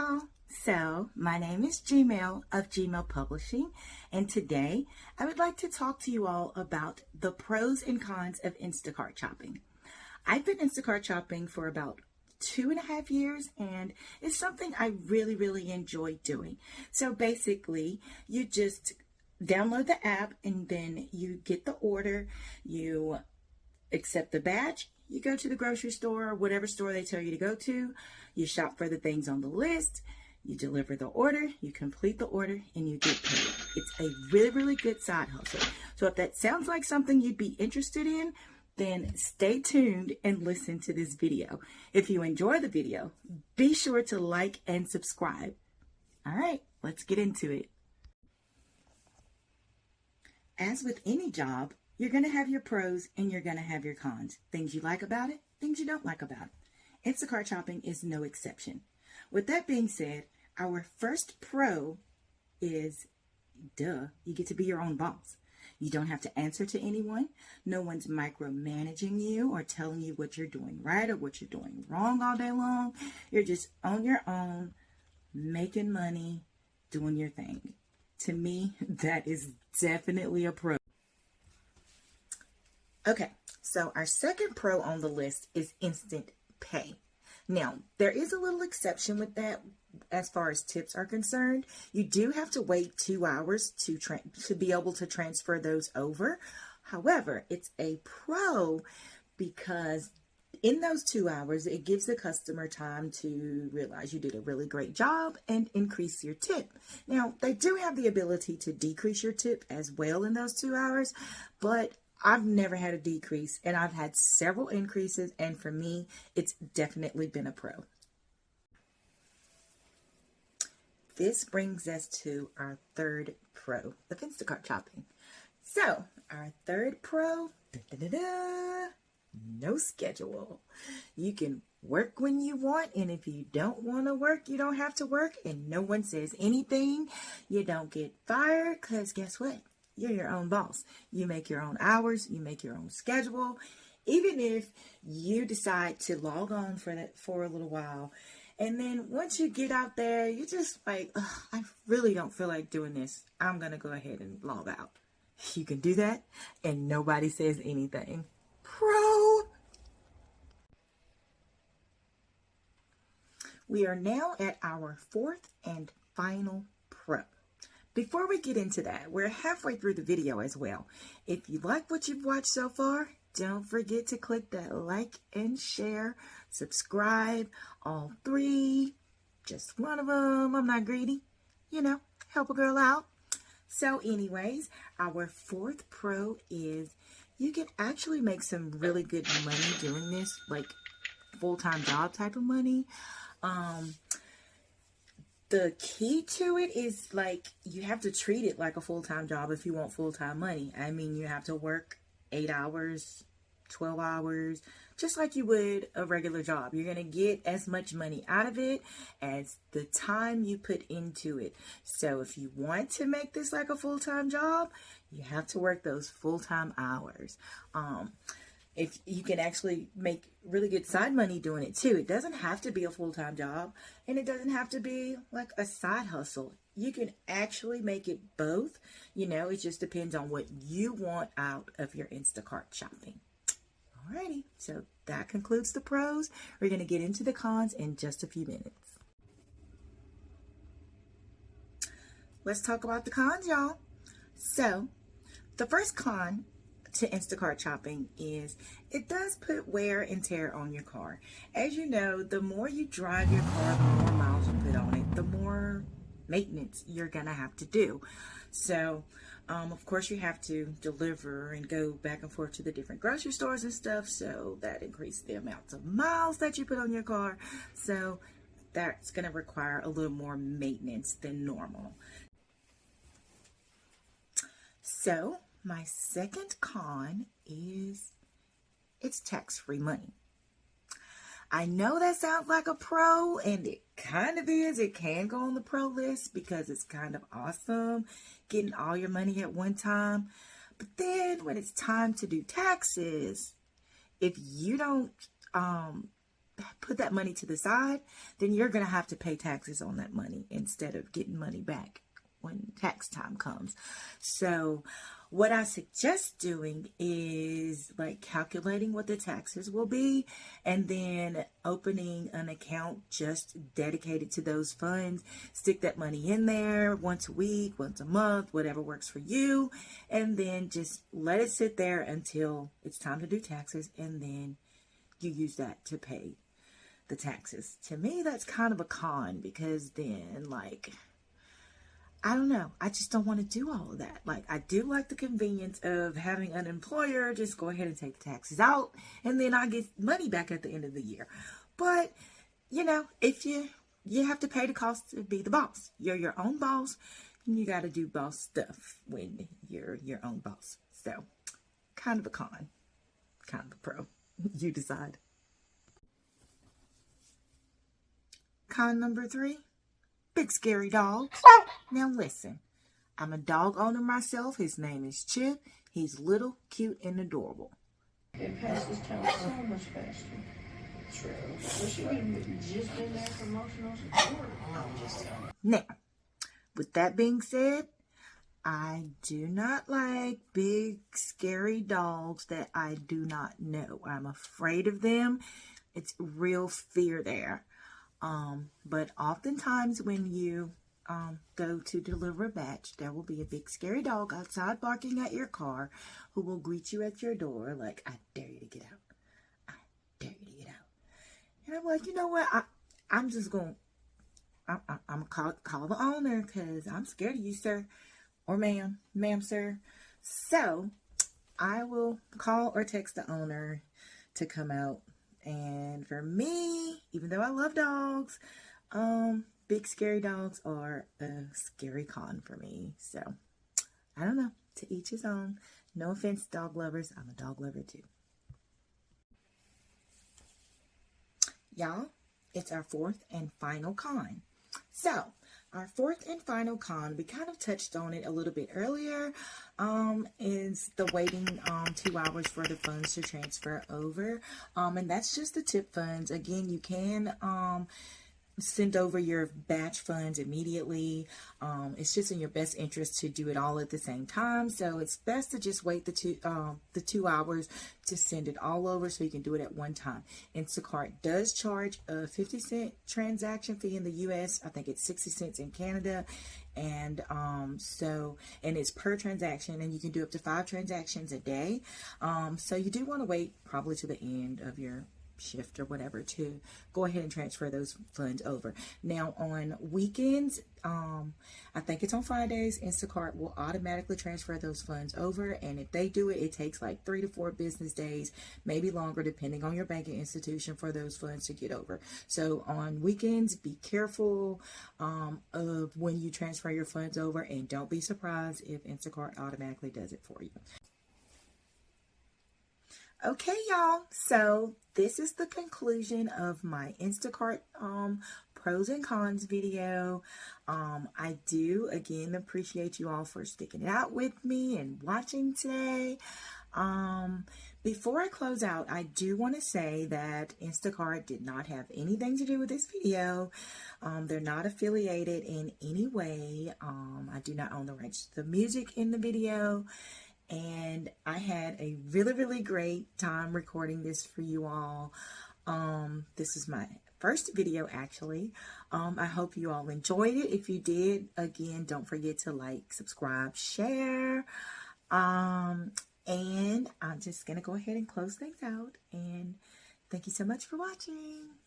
y'all. So my name is Mell of Mell Publishing, and today I would like to talk to you all about the pros and cons of Instacart shopping. I've been Instacart shopping for about 2.5 years, and it's something I really enjoy doing. So basically, you just download the app and then you get the order, you accept the batch, you go to the grocery store, whatever store they tell you to go to, you shop for the things on the list, you deliver the order, you complete the order, and you get paid. It's a really good side hustle. So if that sounds like something you'd be interested in, then stay tuned and listen to this video. If you enjoy the video, be sure to like and subscribe. All right, let's get into it. As with any job, you're going to have your pros and you're going to have your cons. Things you like about it, things you don't like about it. Instacart shopping is no exception. With that being said, our first pro is, you get to be your own boss. You don't have to answer to anyone. No one's micromanaging you or telling you what you're doing right or what you're doing wrong all day long. You're just on your own, making money, doing your thing. To me, that is definitely a pro. Okay, so our second pro on the list is instant pay. Now, there is a little exception with that as far as tips are concerned. You do have to wait 2 hours to be able to transfer those over. However, it's a pro because in those 2 hours, it gives the customer time to realize you did a really great job and increase your tip. Now, they do have the ability to decrease your tip as well in those 2 hours, but I've never had a decrease, and I've had several increases, and for me, it's definitely been a pro. This brings us to our third pro of Instacart shopping. So, our third pro, no schedule. You can work when you want, and if you don't want to work, you don't have to work, and no one says anything. You don't get fired, because guess what? You're your own boss. You make your own hours. You make your own schedule. Even if you decide to log on for a little while, and then once you get out there, you're just like, I really don't feel like doing this. I'm going to go ahead and log out. You can do that, and nobody says anything. Pro! We are now at our fourth and final pro. Before we get into that, we're halfway through the video as well. If you like what you've watched so far, don't forget to click that like and share, subscribe, all three, just one of them. I'm not greedy, help a girl out. So anyways, our fourth pro is you can actually make some really good money doing this, like full-time job type of money. The key to it is you have to treat it like a full-time job if you want full-time money. I mean, you have to work 8 hours, 12 hours, just like you would a regular job. You're going to get as much money out of it as the time you put into it. So if you want to make this like a full-time job, you have to work those full-time hours. If you can actually make really good side money doing it too. It doesn't have to be a full-time job, and it doesn't have to be like a side hustle. You can actually make it both. It just depends on what you want out of your Instacart shopping. Alrighty, so that concludes the pros. We're going to get into the cons in just a few minutes. Let's talk about the cons, y'all. So, the first con to Instacart shopping is it does put wear and tear on your car. As you know, the more you drive your car, the more miles you put on it, the more maintenance you're gonna have to do. So of course you have to deliver and go back and forth to the different grocery stores and stuff, so that increases the amount of miles that you put on your car. So that's gonna require a little more maintenance than normal. So my second con is it's tax-free money. I know that sounds like a pro, and it kind of is. It can go on the pro list because it's kind of awesome getting all your money at one time. But then when it's time to do taxes, if you don't put that money to the side, then you're going to have to pay taxes on that money instead of getting money back when tax time comes. So what I suggest doing is like calculating what the taxes will be and then opening an account just dedicated to those funds. Stick that money in there once a week, once a month, whatever works for you. And then just let it sit there until it's time to do taxes. And then you use that to pay the taxes. To me, that's kind of a con because then like, I don't know. I just don't want to do all of that. Like, I do like the convenience of having an employer just go ahead and take the taxes out, and then I get money back at the end of the year. But, you know, if you have to pay the cost to be the boss. You're your own boss, and you got to do boss stuff when you're your own boss. So, kind of a con, kind of a pro. You decide. Con number 3. Big scary dogs. Now listen, I'm a dog owner myself. His name is Chip. He's little, cute, and adorable. It passes time so much faster. True. So she would have just been there for emotional support. I'm just telling you. Now, with that being said, I do not like big, scary dogs that I do not know. I'm afraid of them. It's real fear there. But oftentimes when you go to deliver a batch, there will be a big scary dog outside barking at your car who will greet you at your door like, I dare you to get out. I dare you to get out. And I'm like, you know what? I'm just going to, I'm going to call the owner because I'm scared of you, sir. Or ma'am, sir. So I will call or text the owner to come out. And for me, even though I love dogs, big scary dogs are a scary con for me. So, I don't know. To each his own. No offense, dog lovers. I'm a dog lover too. Y'all, it's our 4th and final con. So, our 4th and final con, we kind of touched on it a little bit earlier, is the waiting 2 hours for the funds to transfer over. And that's just the tip funds. Again, you can send over your batch funds immediately. It's just in your best interest to do it all at the same time. So it's best to just wait the 2 hours to send it all over so you can do it at one time. Instacart does charge a 50-cent transaction fee in the US. I think it's 60 cents in Canada. And and it's per transaction, and you can do up to 5 transactions a day. So you do want to wait probably to the end of your shift or whatever to go ahead and transfer those funds over. Now on weekends, I think it's on Fridays, Instacart will automatically transfer those funds over, and if they do it, it takes like 3 to 4 business days, maybe longer depending on your banking institution, for those funds to get over. So on weekends, be careful of when you transfer your funds over, and don't be surprised if Instacart automatically does it for you. Okay, y'all, so this is the conclusion of my Instacart pros and cons video. I do, again, appreciate you all for sticking it out with me and watching today. Before I close out, I do want to say that Instacart did not have anything to do with this video. They're not affiliated in any way. I do not own the rights to the music in the video. And I had a really, really great time recording this for you all. This is my first video, actually. I hope you all enjoyed it. If you did, again, don't forget to like, subscribe, share. And I'm just going to go ahead and close things out. And thank you so much for watching.